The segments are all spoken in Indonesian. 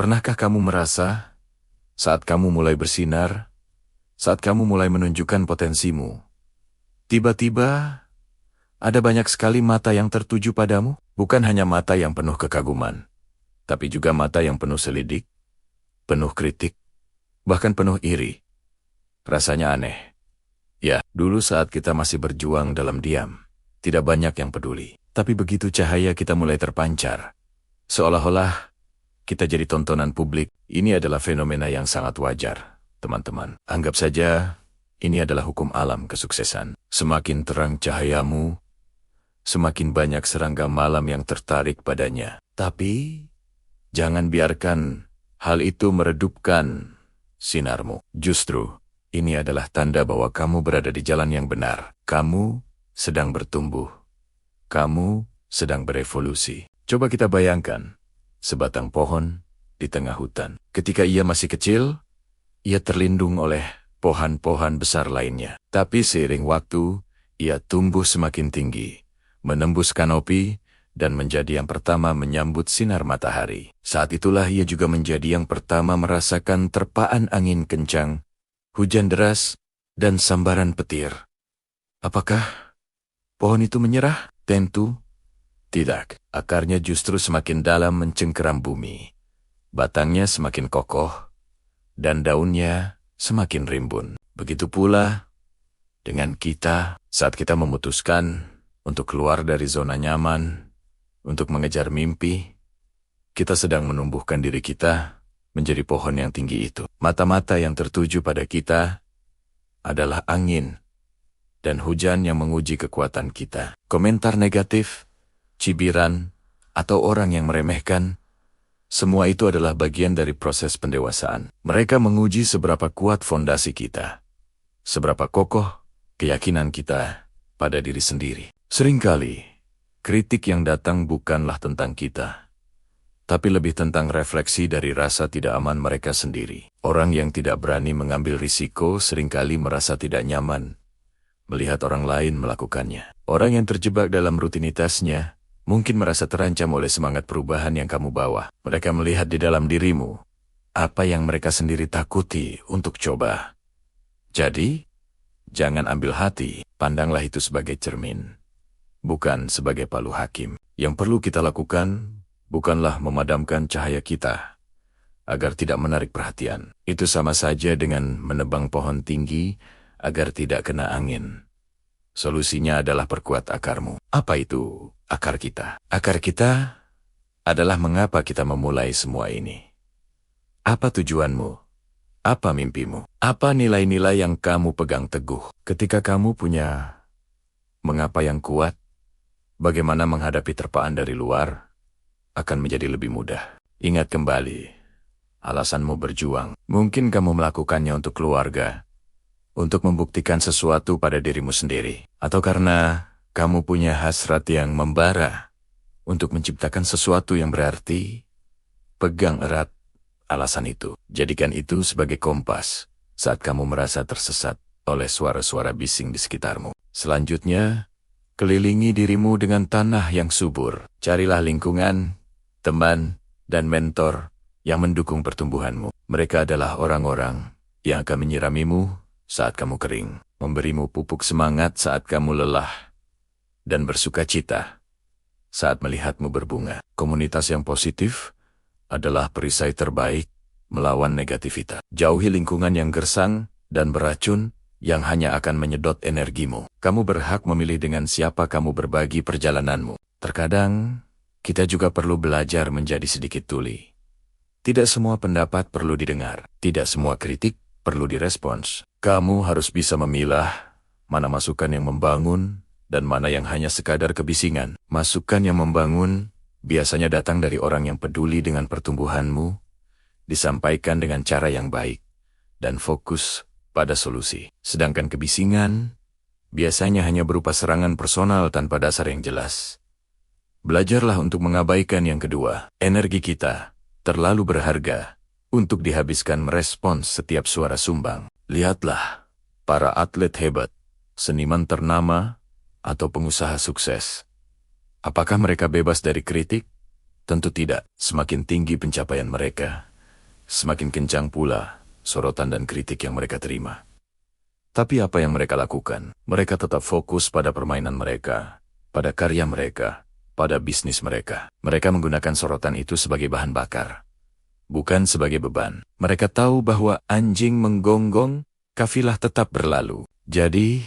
Pernahkah kamu merasa saat kamu mulai bersinar, saat kamu mulai menunjukkan potensimu, tiba-tiba ada banyak sekali mata yang tertuju padamu? Bukan hanya mata yang penuh kekaguman, tapi juga mata yang penuh selidik, penuh kritik, bahkan penuh iri. Rasanya aneh. Ya, dulu saat kita masih berjuang dalam diam, tidak banyak yang peduli. Tapi begitu cahaya kita mulai terpancar, seolah-olah kita jadi tontonan publik. Ini adalah fenomena yang sangat wajar, teman-teman. Anggap saja ini adalah hukum alam kesuksesan. Semakin terang cahayamu, semakin banyak serangga malam yang tertarik padanya. Tapi jangan biarkan hal itu meredupkan sinarmu. Justru ini adalah tanda bahwa kamu berada di jalan yang benar. Kamu sedang bertumbuh. Kamu sedang berevolusi. Coba kita bayangkan sebatang pohon di tengah hutan. Ketika ia masih kecil, ia terlindung oleh pohon-pohon besar lainnya. Tapi seiring waktu, ia tumbuh semakin tinggi, menembus kanopi, dan menjadi yang pertama menyambut sinar matahari. Saat itulah ia juga menjadi yang pertama merasakan terpaan angin kencang, hujan deras, dan sambaran petir. Apakah pohon itu menyerah? Tentu tidak. Akarnya justru semakin dalam mencengkeram bumi. Batangnya semakin kokoh, dan daunnya semakin rimbun. Begitu pula dengan kita saat kita memutuskan untuk keluar dari zona nyaman, untuk mengejar mimpi, kita sedang menumbuhkan diri kita menjadi pohon yang tinggi itu. Mata-mata yang tertuju pada kita adalah angin dan hujan yang menguji kekuatan kita. Komentar negatif, cibiran, atau orang yang meremehkan, semua itu adalah bagian dari proses pendewasaan. Mereka menguji seberapa kuat fondasi kita, seberapa kokoh keyakinan kita pada diri sendiri. Seringkali, kritik yang datang bukanlah tentang kita, tapi lebih tentang refleksi dari rasa tidak aman mereka sendiri. Orang yang tidak berani mengambil risiko seringkali merasa tidak nyaman melihat orang lain melakukannya. Orang yang terjebak dalam rutinitasnya mungkin merasa terancam oleh semangat perubahan yang kamu bawa. Mereka melihat di dalam dirimu apa yang mereka sendiri takuti untuk coba. Jadi, jangan ambil hati, pandanglah itu sebagai cermin, bukan sebagai palu hakim. Yang perlu kita lakukan bukanlah memadamkan cahaya kita agar tidak menarik perhatian. Itu sama saja dengan menebang pohon tinggi agar tidak kena angin. Solusinya adalah perkuat akarmu. Apa itu akar kita? Akar kita adalah mengapa kita memulai semua ini. Apa tujuanmu? Apa mimpimu? Apa nilai-nilai yang kamu pegang teguh? Ketika kamu punya mengapa yang kuat, bagaimana menghadapi terpaan dari luar akan menjadi lebih mudah. Ingat kembali, alasanmu berjuang. Mungkin kamu melakukannya untuk keluarga, untuk membuktikan sesuatu pada dirimu sendiri, atau karena kamu punya hasrat yang membara untuk menciptakan sesuatu yang berarti. Pegang erat alasan itu. Jadikan itu sebagai kompas saat kamu merasa tersesat oleh suara-suara bising di sekitarmu. Selanjutnya, kelilingi dirimu dengan tanah yang subur. Carilah lingkungan, teman, dan mentor yang mendukung pertumbuhanmu. Mereka adalah orang-orang yang akan menyiramimu saat kamu kering, memberimu pupuk semangat saat kamu lelah, dan bersuka cita saat melihatmu berbunga. Komunitas yang positif adalah perisai terbaik melawan negativitas. Jauhi lingkungan yang gersang dan beracun yang hanya akan menyedot energimu. Kamu berhak memilih dengan siapa kamu berbagi perjalananmu. Terkadang, kita juga perlu belajar menjadi sedikit tuli. Tidak semua pendapat perlu didengar. Tidak semua kritik perlu direspons. Kamu harus bisa memilah mana masukan yang membangun dan mana yang hanya sekadar kebisingan. Masukan yang membangun biasanya datang dari orang yang peduli dengan pertumbuhanmu, disampaikan dengan cara yang baik, dan fokus pada solusi. Sedangkan kebisingan biasanya hanya berupa serangan personal tanpa dasar yang jelas. Belajarlah untuk mengabaikan yang kedua. Energi kita terlalu berharga untuk dihabiskan merespons setiap suara sumbang. Lihatlah para atlet hebat, seniman ternama, atau pengusaha sukses. Apakah mereka bebas dari kritik? Tentu tidak. Semakin tinggi pencapaian mereka, semakin kencang pula sorotan dan kritik yang mereka terima. Tapi apa yang mereka lakukan? Mereka tetap fokus pada permainan mereka, pada karya mereka, pada bisnis mereka. Mereka menggunakan sorotan itu sebagai bahan bakar, bukan sebagai beban. Mereka tahu bahwa anjing menggonggong, kafilah tetap berlalu. Jadi,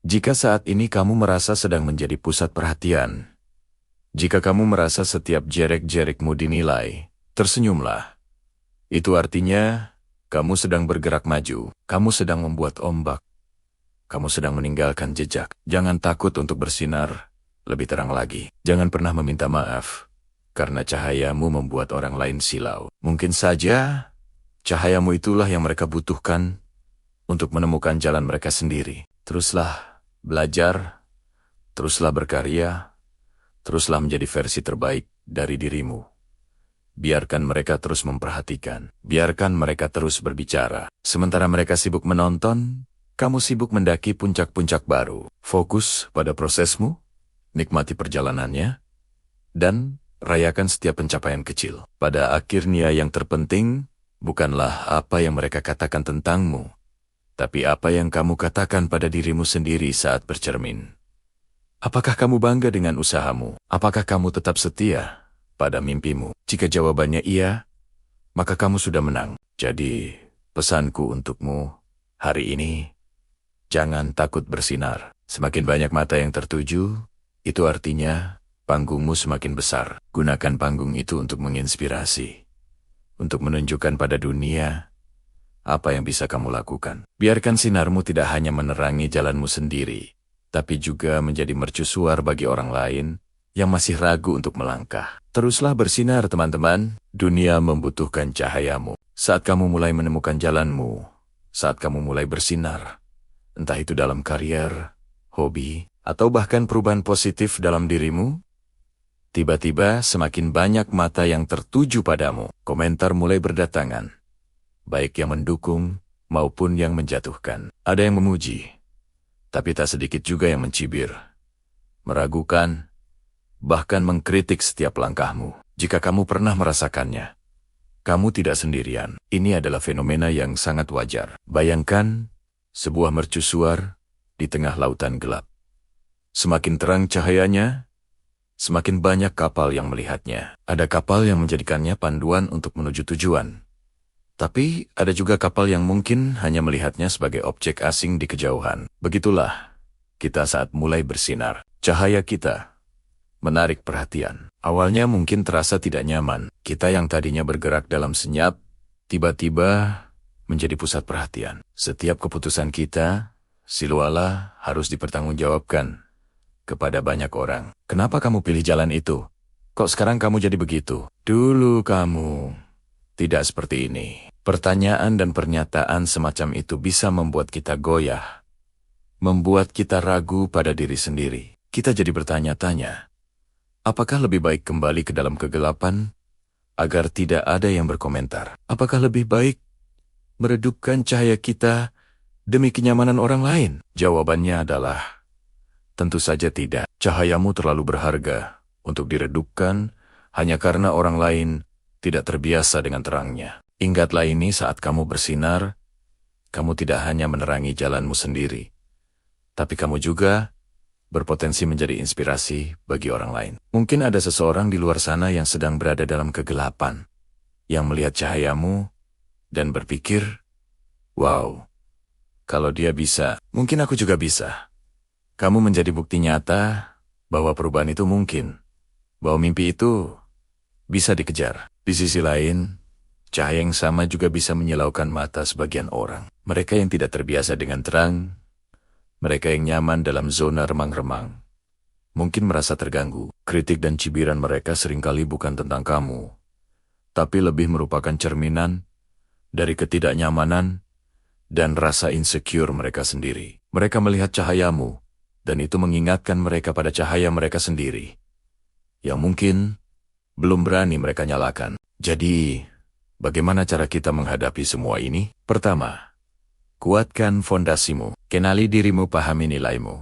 jika saat ini kamu merasa sedang menjadi pusat perhatian, jika kamu merasa setiap jerik-jerikmu dinilai, tersenyumlah. Itu artinya, kamu sedang bergerak maju, kamu sedang membuat ombak, kamu sedang meninggalkan jejak. Jangan takut untuk bersinar lebih terang lagi. Jangan pernah meminta maaf, karena cahayamu membuat orang lain silau. Mungkin saja, cahayamu itulah yang mereka butuhkan untuk menemukan jalan mereka sendiri. Teruslah belajar, teruslah berkarya, teruslah menjadi versi terbaik dari dirimu. Biarkan mereka terus memperhatikan, biarkan mereka terus berbicara. Sementara mereka sibuk menonton, kamu sibuk mendaki puncak-puncak baru. Fokus pada prosesmu, nikmati perjalanannya, dan rayakan setiap pencapaian kecil. Pada akhirnya yang terpenting, bukanlah apa yang mereka katakan tentangmu, tapi apa yang kamu katakan pada dirimu sendiri saat bercermin. Apakah kamu bangga dengan usahamu? Apakah kamu tetap setia pada mimpimu? Jika jawabannya iya, maka kamu sudah menang. Jadi, pesanku untukmu hari ini, jangan takut bersinar. Semakin banyak mata yang tertuju, itu artinya panggungmu semakin besar. Gunakan panggung itu untuk menginspirasi, untuk menunjukkan pada dunia apa yang bisa kamu lakukan. Biarkan sinarmu tidak hanya menerangi jalanmu sendiri, tapi juga menjadi mercusuar bagi orang lain yang masih ragu untuk melangkah. Teruslah bersinar teman-teman, dunia membutuhkan cahayamu. Saat kamu mulai menemukan jalanmu, saat kamu mulai bersinar, entah itu dalam karier, hobi, atau bahkan perubahan positif dalam dirimu, tiba-tiba semakin banyak mata yang tertuju padamu. Komentar mulai berdatangan, baik yang mendukung maupun yang menjatuhkan. Ada yang memuji, tapi tak sedikit juga yang mencibir, meragukan, bahkan mengkritik setiap langkahmu. Jika kamu pernah merasakannya, kamu tidak sendirian. Ini adalah fenomena yang sangat wajar. Bayangkan sebuah mercusuar di tengah lautan gelap. Semakin terang cahayanya, semakin banyak kapal yang melihatnya. Ada kapal yang menjadikannya panduan untuk menuju tujuan. Tapi ada juga kapal yang mungkin hanya melihatnya sebagai objek asing di kejauhan. Begitulah kita saat mulai bersinar. Cahaya kita menarik perhatian. Awalnya mungkin terasa tidak nyaman. Kita yang tadinya bergerak dalam senyap, tiba-tiba menjadi pusat perhatian. Setiap keputusan kita, siluala harus dipertanggungjawabkan kepada banyak orang. Kenapa kamu pilih jalan itu? Kok sekarang kamu jadi begitu? Dulu kamu tidak seperti ini. Pertanyaan dan pernyataan semacam itu bisa membuat kita goyah, membuat kita ragu pada diri sendiri. Kita jadi bertanya-tanya, apakah lebih baik kembali ke dalam kegelapan agar tidak ada yang berkomentar? Apakah lebih baik meredupkan cahaya kita demi kenyamanan orang lain? Jawabannya adalah, tentu saja tidak. Cahayamu terlalu berharga untuk diredupkan hanya karena orang lain tidak terbiasa dengan terangnya. Ingatlah ini saat kamu bersinar, kamu tidak hanya menerangi jalanmu sendiri, tapi kamu juga berpotensi menjadi inspirasi bagi orang lain. Mungkin ada seseorang di luar sana yang sedang berada dalam kegelapan, yang melihat cahayamu dan berpikir, wow, kalau dia bisa, mungkin aku juga bisa. Kamu menjadi bukti nyata bahwa perubahan itu mungkin, bahwa mimpi itu bisa dikejar. Di sisi lain, cahaya yang sama juga bisa menyilaukan mata sebagian orang. Mereka yang tidak terbiasa dengan terang, mereka yang nyaman dalam zona remang-remang, mungkin merasa terganggu. Kritik dan cibiran mereka seringkali bukan tentang kamu, tapi lebih merupakan cerminan dari ketidaknyamanan dan rasa insecure mereka sendiri. Mereka melihat cahayamu, dan itu mengingatkan mereka pada cahaya mereka sendiri, yang mungkin belum berani mereka nyalakan. Jadi, bagaimana cara kita menghadapi semua ini? Pertama, kuatkan fondasimu. Kenali dirimu, pahami nilaimu,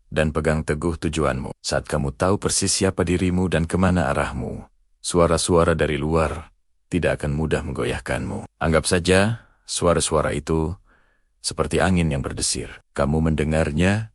dan pegang teguh tujuanmu. Saat kamu tahu persis siapa dirimu dan kemana arahmu, suara-suara dari luar tidak akan mudah menggoyahkanmu. Anggap saja suara-suara itu seperti angin yang berdesir. Kamu mendengarnya,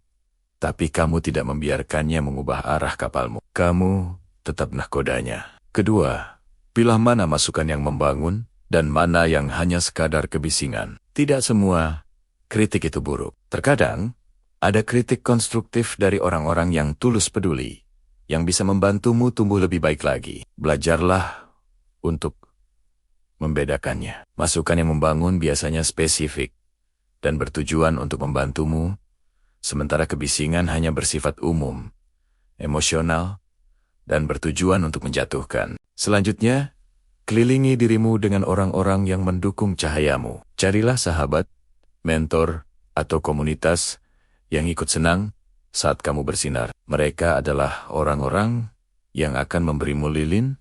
tapi kamu tidak membiarkannya mengubah arah kapalmu. Kamu tetap nahkodanya. Kedua, pilah mana masukan yang membangun dan mana yang hanya sekadar kebisingan. Tidak semua kritik itu buruk. Terkadang, ada kritik konstruktif dari orang-orang yang tulus peduli, yang bisa membantumu tumbuh lebih baik lagi. Belajarlah untuk membedakannya. Masukan yang membangun biasanya spesifik dan bertujuan untuk membantumu, sementara kebisingan hanya bersifat umum, emosional, dan bertujuan untuk menjatuhkan. Selanjutnya, kelilingi dirimu dengan orang-orang yang mendukung cahayamu. Carilah sahabat, mentor, atau komunitas yang ikut senang saat kamu bersinar. Mereka adalah orang-orang yang akan memberimu lilin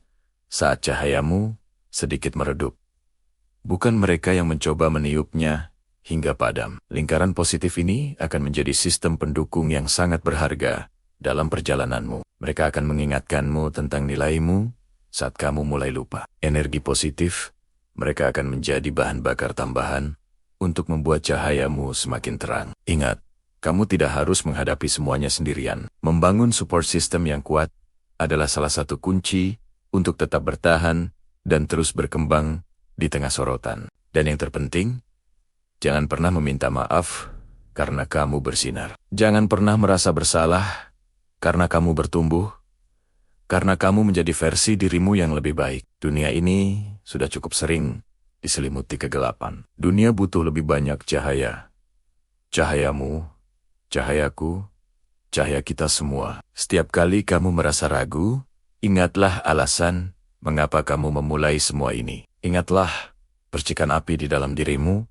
saat cahayamu sedikit meredup. Bukan mereka yang mencoba meniupnya hingga padam. Lingkaran positif ini akan menjadi sistem pendukung yang sangat berharga dalam perjalananmu. Mereka akan mengingatkanmu tentang nilaimu saat kamu mulai lupa. Energi positif, mereka akan menjadi bahan bakar tambahan untuk membuat cahayamu semakin terang. Ingat, kamu tidak harus menghadapi semuanya sendirian. Membangun support system yang kuat adalah salah satu kunci untuk tetap bertahan dan terus berkembang di tengah sorotan. Dan yang terpenting, jangan pernah meminta maaf karena kamu bersinar. Jangan pernah merasa bersalah karena kamu bertumbuh, karena kamu menjadi versi dirimu yang lebih baik. Dunia ini sudah cukup sering diselimuti kegelapan. Dunia butuh lebih banyak cahaya. Cahayamu, cahayaku, cahaya kita semua. Setiap kali kamu merasa ragu, ingatlah alasan mengapa kamu memulai semua ini. Ingatlah percikan api di dalam dirimu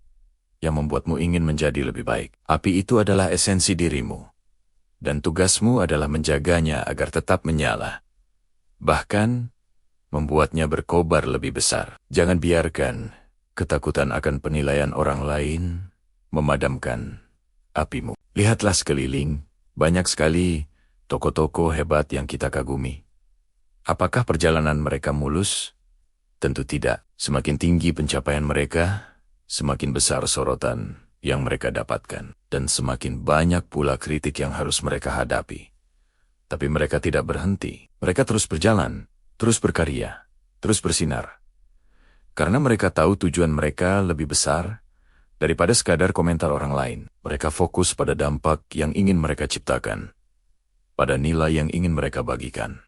yang membuatmu ingin menjadi lebih baik. Api itu adalah esensi dirimu, dan tugasmu adalah menjaganya agar tetap menyala. Bahkan, membuatnya berkobar lebih besar. Jangan biarkan ketakutan akan penilaian orang lain memadamkan apimu. Lihatlah sekeliling, banyak sekali toko-toko hebat yang kita kagumi. Apakah perjalanan mereka mulus? Tentu tidak. Semakin tinggi pencapaian mereka, semakin besar sorotan yang mereka dapatkan. Dan semakin banyak pula kritik yang harus mereka hadapi. Tapi mereka tidak berhenti. Mereka terus berjalan, terus berkarya, terus bersinar. Karena mereka tahu tujuan mereka lebih besar daripada sekadar komentar orang lain. Mereka fokus pada dampak yang ingin mereka ciptakan, pada nilai yang ingin mereka bagikan.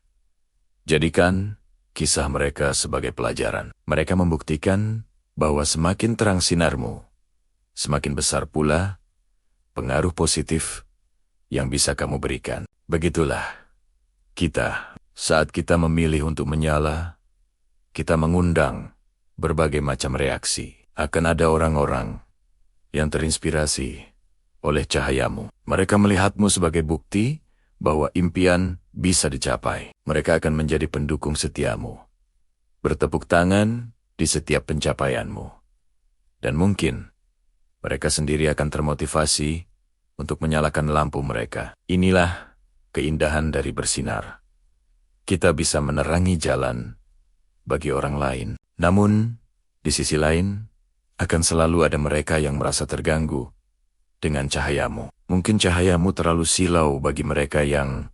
Jadikan kisah mereka sebagai pelajaran. Mereka membuktikan bahwa semakin terang sinarmu, semakin besar pula pengaruh positif yang bisa kamu berikan. Begitulah kita. Saat kita memilih untuk menyala, kita mengundang berbagai macam reaksi. Akan ada orang-orang yang terinspirasi oleh cahayamu. Mereka melihatmu sebagai bukti bahwa impian bisa dicapai. Mereka akan menjadi pendukung setiamu, bertepuk tangan di setiap pencapaianmu. Dan mungkin mereka sendiri akan termotivasi untuk menyalakan lampu mereka. Inilah keindahan dari bersinar. Kita bisa menerangi jalan bagi orang lain. Namun, di sisi lain, akan selalu ada mereka yang merasa terganggu dengan cahayamu. Mungkin cahayamu terlalu silau bagi mereka yang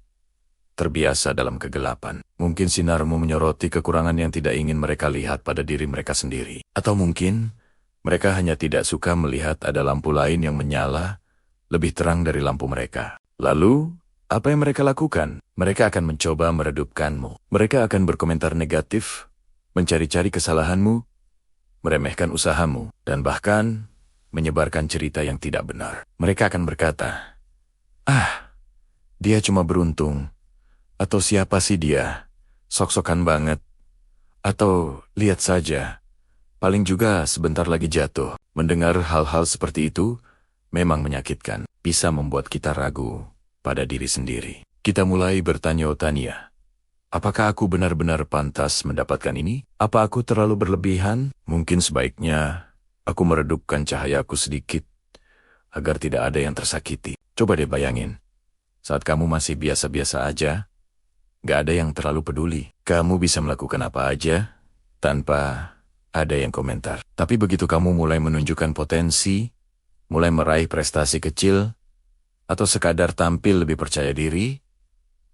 terbiasa dalam kegelapan. Mungkin sinarmu menyoroti kekurangan yang tidak ingin mereka lihat pada diri mereka sendiri. Atau mungkin mereka hanya tidak suka melihat ada lampu lain yang menyala lebih terang dari lampu mereka. Lalu, apa yang mereka lakukan? Mereka akan mencoba meredupkanmu. Mereka akan berkomentar negatif, mencari-cari kesalahanmu, meremehkan usahamu, dan bahkan menyebarkan cerita yang tidak benar. Mereka akan berkata, dia cuma beruntung. Atau siapa sih dia? Sok-sokan banget. Atau lihat saja, paling juga sebentar lagi jatuh. Mendengar hal-hal seperti itu memang menyakitkan. Bisa membuat kita ragu pada diri sendiri. Kita mulai bertanya-tanya, apakah aku benar-benar pantas mendapatkan ini? Apa aku terlalu berlebihan? Mungkin sebaiknya aku meredupkan cahayaku sedikit, agar tidak ada yang tersakiti. Coba deh bayangin, saat kamu masih biasa-biasa aja, gak ada yang terlalu peduli. Kamu bisa melakukan apa aja, tanpa Ada yang komentar. Tapi begitu kamu mulai menunjukkan potensi, mulai meraih prestasi kecil, atau sekadar tampil lebih percaya diri,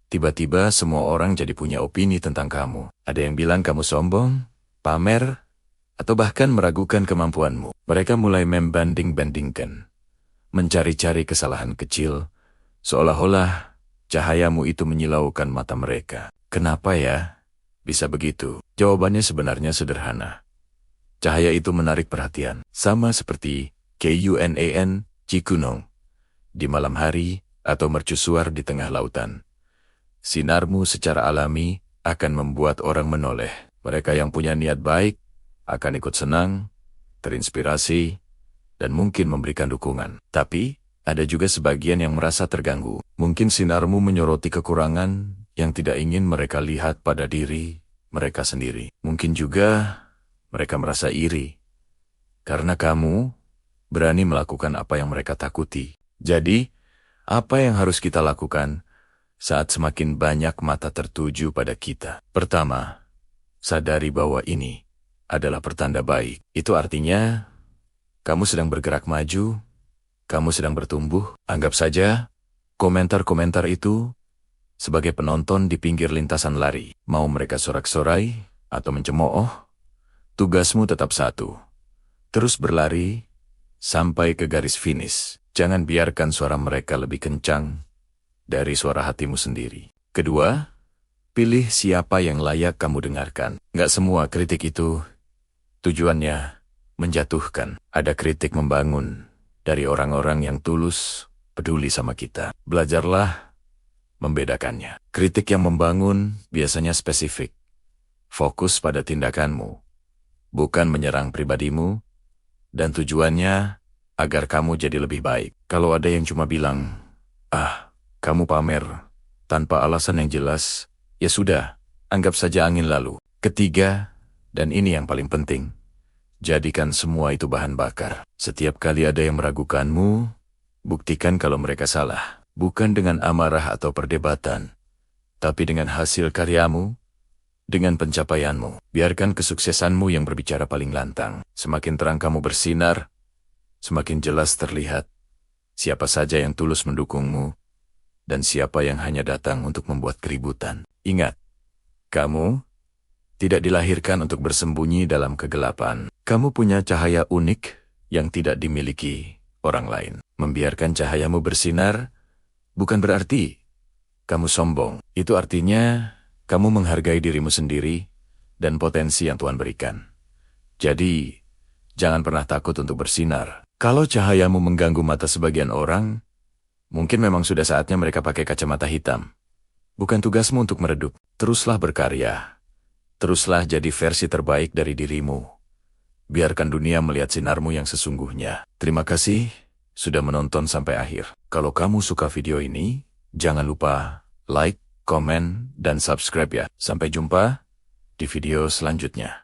tiba-tiba semua orang jadi punya opini tentang kamu. Ada yang bilang kamu sombong, pamer, atau bahkan meragukan kemampuanmu. Mereka mulai membanding-bandingkan, mencari-cari kesalahan kecil, seolah-olah cahayamu itu menyilaukan mata mereka. Kenapa ya? Bisa begitu? Jawabannya sebenarnya sederhana. Cahaya itu menarik perhatian, sama seperti KUNAN, Cikunong, di malam hari atau mercusuar di tengah lautan. Sinarmu secara alami akan membuat orang menoleh. Mereka yang punya niat baik akan ikut senang, terinspirasi, dan mungkin memberikan dukungan. Tapi, ada juga sebagian yang merasa terganggu. Mungkin sinarmu menyoroti kekurangan yang tidak ingin mereka lihat pada diri mereka sendiri. Mungkin juga mereka merasa iri, karena kamu berani melakukan apa yang mereka takuti. Jadi, apa yang harus kita lakukan saat semakin banyak mata tertuju pada kita? Pertama, sadari bahwa ini adalah pertanda baik. Itu artinya, kamu sedang bergerak maju, kamu sedang bertumbuh. Anggap saja, komentar-komentar itu sebagai penonton di pinggir lintasan lari. Mau mereka sorak-sorai atau mencemooh, tugasmu tetap satu. Terus berlari sampai ke garis finish. Jangan biarkan suara mereka lebih kencang dari suara hatimu sendiri. Kedua, pilih siapa yang layak kamu dengarkan. Nggak semua kritik itu tujuannya menjatuhkan. Ada kritik membangun dari orang-orang yang tulus peduli sama kita. Belajarlah membedakannya. Kritik yang membangun biasanya spesifik, fokus pada tindakanmu, bukan menyerang pribadimu, dan tujuannya agar kamu jadi lebih baik. Kalau ada yang cuma bilang, kamu pamer, tanpa alasan yang jelas, ya sudah, anggap saja angin lalu. Ketiga, dan ini yang paling penting, jadikan semua itu bahan bakar. Setiap kali ada yang meragukanmu, buktikan kalau mereka salah. Bukan dengan amarah atau perdebatan, tapi dengan hasil karyamu, dengan pencapaianmu. Biarkan kesuksesanmu yang berbicara paling lantang. Semakin terang kamu bersinar, semakin jelas terlihat siapa saja yang tulus mendukungmu, dan siapa yang hanya datang untuk membuat keributan. Ingat, kamu tidak dilahirkan untuk bersembunyi dalam kegelapan. Kamu punya cahaya unik yang tidak dimiliki orang lain. Membiarkan cahayamu bersinar bukan berarti kamu sombong. Itu artinya kamu menghargai dirimu sendiri dan potensi yang Tuhan berikan. Jadi, jangan pernah takut untuk bersinar. Kalau cahayamu mengganggu mata sebagian orang, mungkin memang sudah saatnya mereka pakai kacamata hitam. Bukan tugasmu untuk meredup. Teruslah berkarya. Teruslah jadi versi terbaik dari dirimu. Biarkan dunia melihat sinarmu yang sesungguhnya. Terima kasih sudah menonton sampai akhir. Kalau kamu suka video ini, jangan lupa like, komen, dan subscribe ya. Sampai jumpa di video selanjutnya.